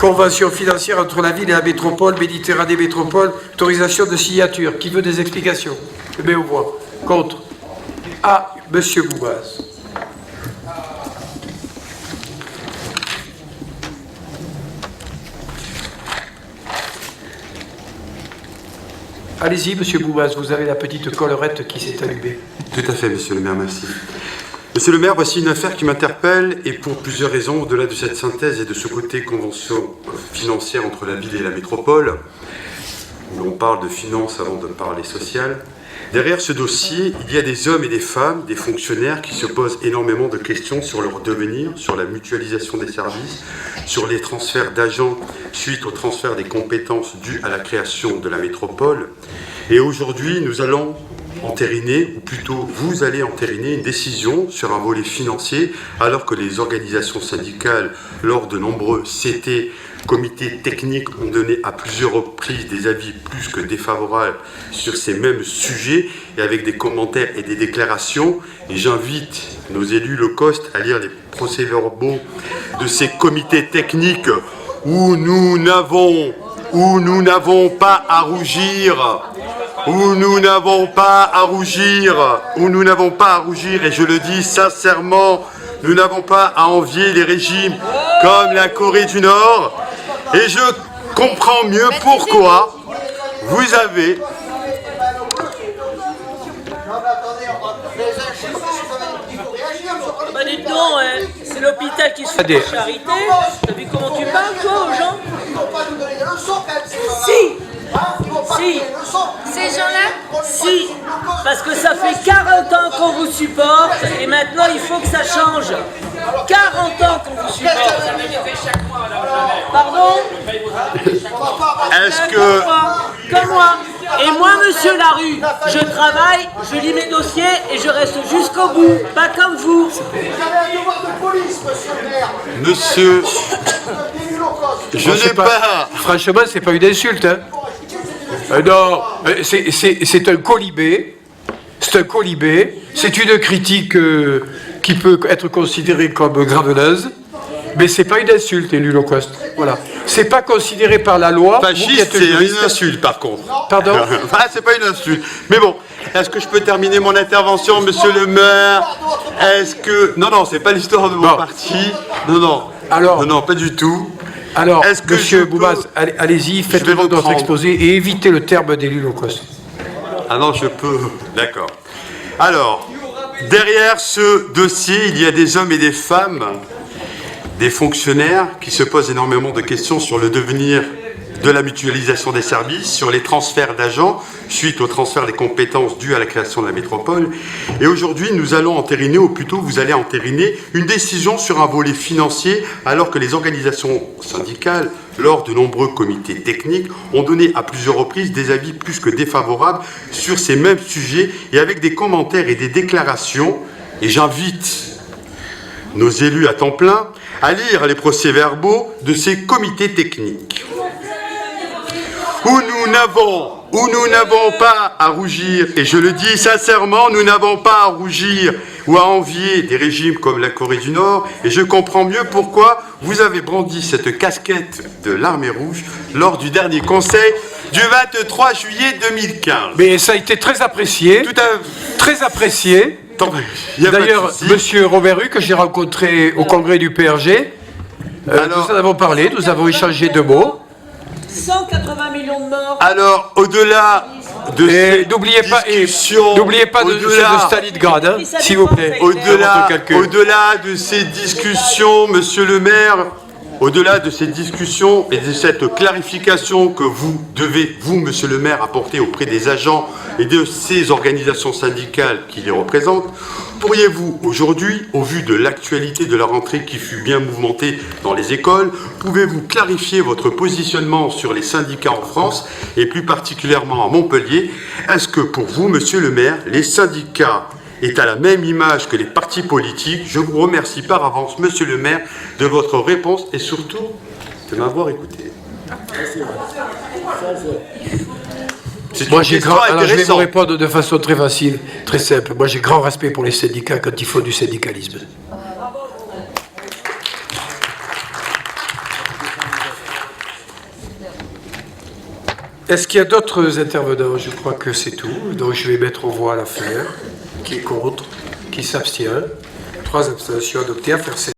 convention financière entre la ville et la métropole, Méditerranée Métropole, autorisation de signature. Qui veut des explications? Je mets aux voix. Contre? Ah, Monsieur Boubaz. Allez-y, Monsieur Boubaz, vous avez la petite collerette qui s'est allumée. Tout à fait, Monsieur le maire, merci. Monsieur le maire, voici une affaire qui m'interpelle et pour plusieurs raisons, au-delà de cette synthèse et de ce côté convention financière entre la ville et la métropole, où on parle de finances avant de parler social. Derrière ce dossier, il y a des hommes et des femmes, des fonctionnaires qui se posent énormément de questions sur leur devenir, sur la mutualisation des services, sur les transferts d'agents suite au transfert des compétences dues à la création de la métropole. Et aujourd'hui, nous allons entériner, ou plutôt vous allez entériner une décision sur un volet financier, alors que les organisations syndicales, lors de nombreux CT, comités techniques, ont donné à plusieurs reprises des avis plus que défavorables sur ces mêmes sujets, et avec des commentaires et des déclarations. Et j'invite nos élus low cost à lire les procès-verbaux de ces comités techniques où nous n'avons pas à rougir. Où nous n'avons pas à rougir, et je le dis sincèrement, nous n'avons pas à envier les régimes comme la Corée du Nord, et je comprends mieux pourquoi vous avez... Bah dites donc, hein, c'est l'hôpital qui se fait de charité. T'as vu comment tu parles, toi, aux gens? Si. Ces gens-là? Si. Parce que ça fait 40 ans qu'on vous supporte et maintenant il faut que ça change. 40 ans qu'on vous supporte. Pardon? Est-ce que... Comme moi. Et moi, monsieur Larue, je travaille, je lis mes dossiers et je reste jusqu'au bout. Pas comme vous. Monsieur... Je n'ai pas... Franchement, c'est pas une insulte, hein. Non, c'est un colibé. C'est un colibé. C'est une critique qui peut être considérée comme graveleuse. Mais c'est pas une insulte, élu low cost. Voilà. C'est pas considéré par la loi. Fasciste, c'est une insulte, par contre. Pardon? Ah, c'est pas une insulte. Mais bon, est-ce que je peux terminer mon intervention, monsieur le maire? Est-ce que... Non, c'est pas l'histoire de mon parti. Non. Alors... Non, pas du tout. Alors, est-ce que monsieur Boubaz, allez-y, faites votre exposé et évitez le terme d'élu low cost. Ah non, je peux... D'accord. Alors, derrière ce dossier, il y a des hommes et des femmes, des fonctionnaires qui se posent énormément de questions sur le devenir de la mutualisation des services, sur les transferts d'agents suite au transfert des compétences dues à la création de la métropole. Et aujourd'hui, nous allons entériner, ou plutôt vous allez entériner, une décision sur un volet financier, alors que les organisations syndicales, lors de nombreux comités techniques, ont donné à plusieurs reprises des avis plus que défavorables sur ces mêmes sujets, et avec des commentaires et des déclarations. Et j'invite nos élus à temps plein à lire les procès-verbaux de ces comités techniques. Où nous n'avons pas à rougir, et je le dis sincèrement, nous n'avons pas à rougir ou à envier des régimes comme la Corée du Nord, et je comprends mieux pourquoi vous avez brandi cette casquette de l'armée rouge lors du dernier conseil du 23 juillet 2015. Mais ça a été très apprécié. Très apprécié. D'ailleurs, monsieur Robert Hue, que j'ai rencontré au congrès du PRG, nous en avons parlé, nous avons échangé 2 mots. 180 millions de morts. Alors, au-delà de ces n'oubliez pas de Stalingrad, hein, s'il vous plaît. Au-delà de ces discussions, monsieur le maire, au-delà de ces discussions et de cette clarification que vous devez, vous, monsieur le maire, apporter auprès des agents et de ces organisations syndicales qui les représentent, pourriez-vous aujourd'hui, au vu de l'actualité de la rentrée qui fut bien mouvementée dans les écoles, pouvez-vous clarifier votre positionnement sur les syndicats en France et plus particulièrement à Montpellier? Est-ce que pour vous, monsieur le maire, les syndicats est à la même image que les partis politiques? Je vous remercie par avance, monsieur le maire, de votre réponse et surtout de m'avoir écouté. Moi, je vais vous répondre de façon très facile, très simple. Moi, j'ai grand respect pour les syndicats quand ils font du syndicalisme. Est-ce qu'il y a d'autres intervenants? Je crois que c'est tout. Donc je vais mettre au voie l'affaire. Qui est contre? Qui s'abstient? 3 abstentions adoptées. Affaire